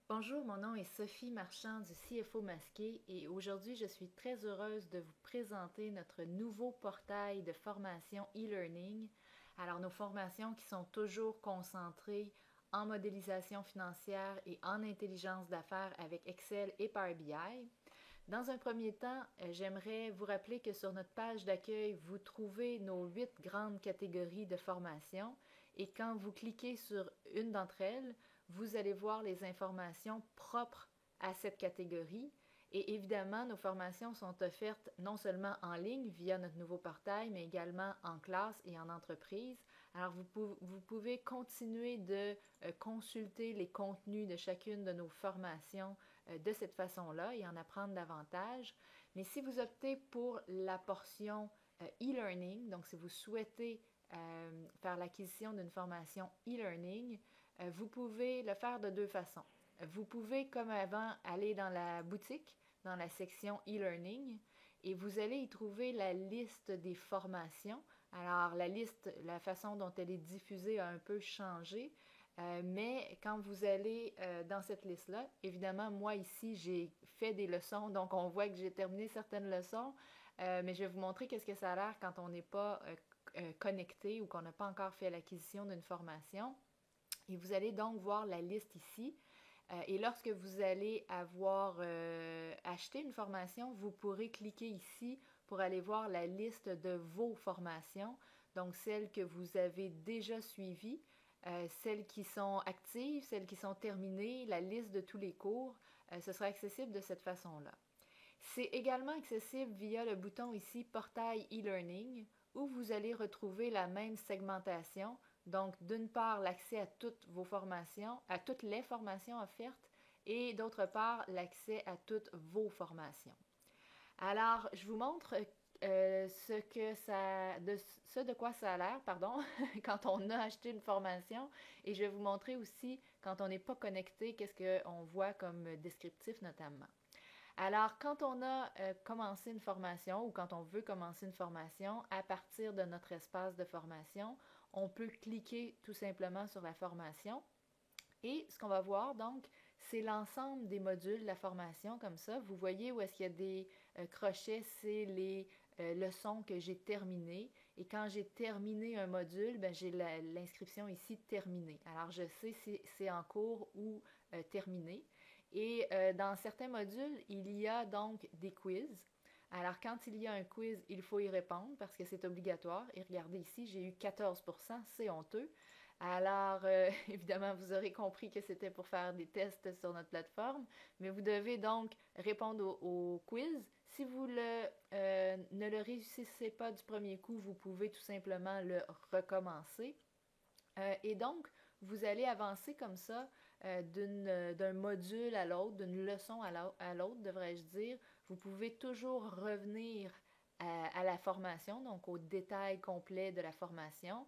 Bonjour, mon nom est Sophie Marchand du CFO Masqué et aujourd'hui je suis très heureuse de vous présenter notre nouveau portail de formation e-learning. Alors nos formations qui sont toujours concentrées en modélisation financière et en intelligence d'affaires avec Excel et Power BI. Dans un premier temps, j'aimerais vous rappeler que sur notre page d'accueil, vous trouvez nos 8 grandes catégories de formation et quand vous cliquez sur une d'entre elles, vous allez voir les informations propres à cette catégorie. Et évidemment, nos formations sont offertes non seulement en ligne via notre nouveau portail, mais également en classe et en entreprise. Alors, vous pouvez continuer de consulter les contenus de chacune de nos formations de cette façon-là et en apprendre davantage. Mais si vous optez pour la portion e-learning, donc si vous souhaitez faire l'acquisition d'une formation e-learning, vous pouvez le faire de deux façons. Vous pouvez, comme avant, aller dans la boutique, dans la section e-learning, et vous allez y trouver la liste des formations. Alors, la liste, la façon dont elle est diffusée a un peu changé, mais quand vous allez dans cette liste-là, évidemment, moi ici, j'ai fait des leçons, donc on voit que j'ai terminé certaines leçons, mais je vais vous montrer qu'est-ce que ça a l'air quand on n'est pas connecté ou qu'on n'a pas encore fait l'acquisition d'une formation. Et vous allez donc voir la liste ici. Et lorsque vous allez avoir acheté une formation, vous pourrez cliquer ici pour aller voir la liste de vos formations, donc celles que vous avez déjà suivies, celles qui sont actives, celles qui sont terminées, la liste de tous les cours. Ce sera accessible de cette façon-là. C'est également accessible via le bouton ici Portail e-learning où vous allez retrouver la même segmentation. Donc, d'une part, l'accès à toutes vos formations, à toutes les formations offertes et d'autre part, l'accès à toutes vos formations. Alors, je vous montre ce de quoi ça a l'air, pardon, quand on a acheté une formation et je vais vous montrer aussi quand on n'est pas connecté, qu'est-ce qu'on voit comme descriptif notamment. Alors, quand on a commencé une formation ou quand on veut commencer une formation, à partir de notre espace de formation, on peut cliquer tout simplement sur la formation. Et ce qu'on va voir donc, c'est l'ensemble des modules de la formation comme ça. Vous voyez où est-ce qu'il y a des crochets, c'est les leçons que j'ai terminées. Et quand j'ai terminé un module, ben, j'ai l'inscription ici terminée. Alors je sais si c'est en cours ou terminé. Et dans certains modules, il y a donc des quiz. Alors, quand il y a un quiz, il faut y répondre parce que c'est obligatoire. Et regardez ici, j'ai eu 14%, c'est honteux. Alors, évidemment, vous aurez compris que c'était pour faire des tests sur notre plateforme, mais vous devez donc répondre au quiz. Si vous ne le réussissez pas du premier coup, vous pouvez tout simplement le recommencer. Et donc, vous allez avancer comme ça d'un module à l'autre, d'une leçon à l'autre, devrais-je dire. Vous pouvez toujours revenir à la formation, donc au détail complet de la formation.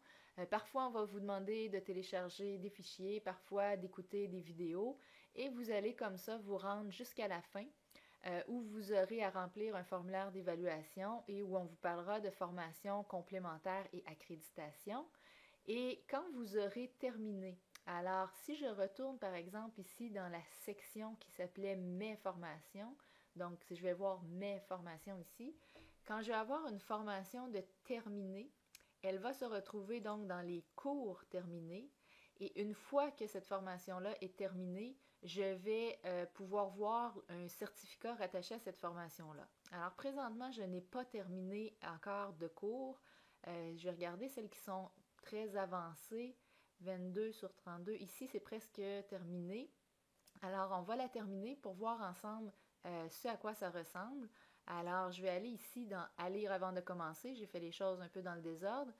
Parfois, on va vous demander de télécharger des fichiers, parfois d'écouter des vidéos, et vous allez comme ça vous rendre jusqu'à la fin, où vous aurez à remplir un formulaire d'évaluation et où on vous parlera de formation complémentaire et accréditation. Et quand vous aurez terminé, alors si je retourne par exemple ici dans la section qui s'appelait Mes formations, donc si je vais voir Mes formations ici, quand je vais avoir une formation de terminée, elle va se retrouver donc dans les cours terminés. Et une fois que cette formation-là est terminée, je vais pouvoir voir un certificat rattaché à cette formation-là. Alors présentement, je n'ai pas terminé encore de cours. Je vais regarder celles qui sont très avancées, 22 sur 32. Ici, c'est presque terminé. Alors, on va la terminer pour voir ensemble ce à quoi ça ressemble. Alors, je vais aller ici dans À lire avant de commencer. J'ai fait les choses un peu dans le désordre.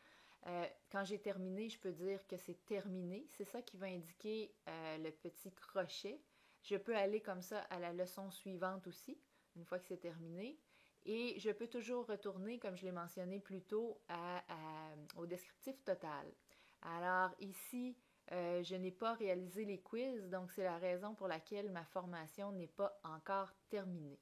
Quand j'ai terminé, je peux dire que c'est terminé. C'est ça qui va indiquer le petit crochet. Je peux aller comme ça à la leçon suivante aussi, une fois que c'est terminé. Et je peux toujours retourner, comme je l'ai mentionné plus tôt, au descriptif total. Alors ici, je n'ai pas réalisé les quiz, donc c'est la raison pour laquelle ma formation n'est pas encore terminée.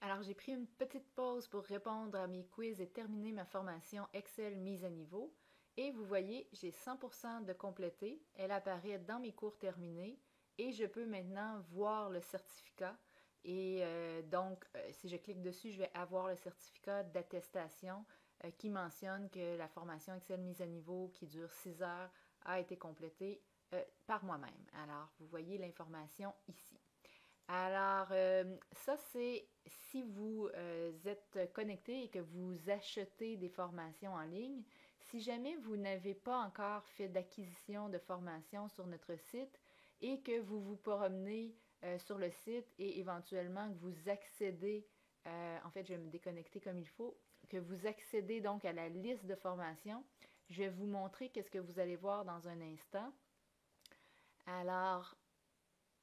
Alors j'ai pris une petite pause pour répondre à mes quiz et terminer ma formation Excel mise à niveau. Et vous voyez, j'ai 100% de complété. Elle apparaît dans mes cours terminés et je peux maintenant voir le certificat. Et donc, si je clique dessus, je vais avoir le certificat d'attestation qui mentionne que la formation Excel mise à niveau qui dure 6 heures a été complétée par moi-même. Alors, vous voyez l'information ici. Alors, ça, c'est si vous êtes connecté et que vous achetez des formations en ligne. Si jamais vous n'avez pas encore fait d'acquisition de formation sur notre site et que vous vous promenez sur le site et éventuellement que vous accédez, en fait, je vais me déconnecter comme il faut, que vous accédez donc à la liste de formation, je vais vous montrer qu'est-ce que vous allez voir dans un instant. Alors,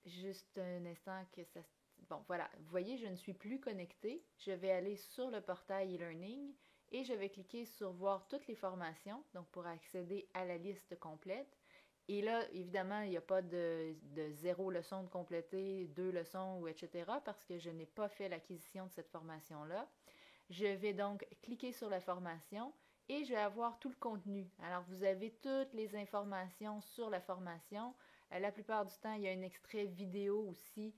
juste un instant que ça... Bon, voilà. Vous voyez, je ne suis plus connectée. Je vais aller sur le portail e-learning et je vais cliquer sur voir toutes les formations, donc pour accéder à la liste complète. Et là, évidemment, il n'y a pas de 0 leçon de compléter, 2 leçons ou etc. parce que je n'ai pas fait l'acquisition de cette formation-là. Je vais donc cliquer sur la formation et je vais avoir tout le contenu. Alors, vous avez toutes les informations sur la formation. La plupart du temps, il y a un extrait vidéo aussi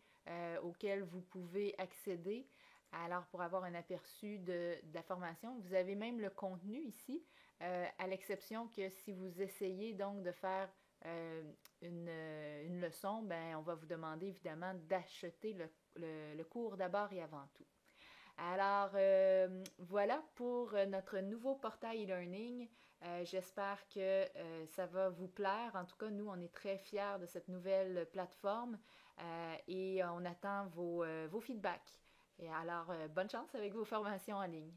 auquel vous pouvez accéder. Alors, pour avoir un aperçu de la formation, vous avez même le contenu ici, à l'exception que si vous essayez donc de faire une leçon, ben, on va vous demander évidemment d'acheter le cours d'abord et avant tout. Alors, voilà pour notre nouveau portail e-learning. J'espère que ça va vous plaire. En tout cas, nous, on est très fiers de cette nouvelle plateforme et on attend vos feedbacks. Et alors, bonne chance avec vos formations en ligne.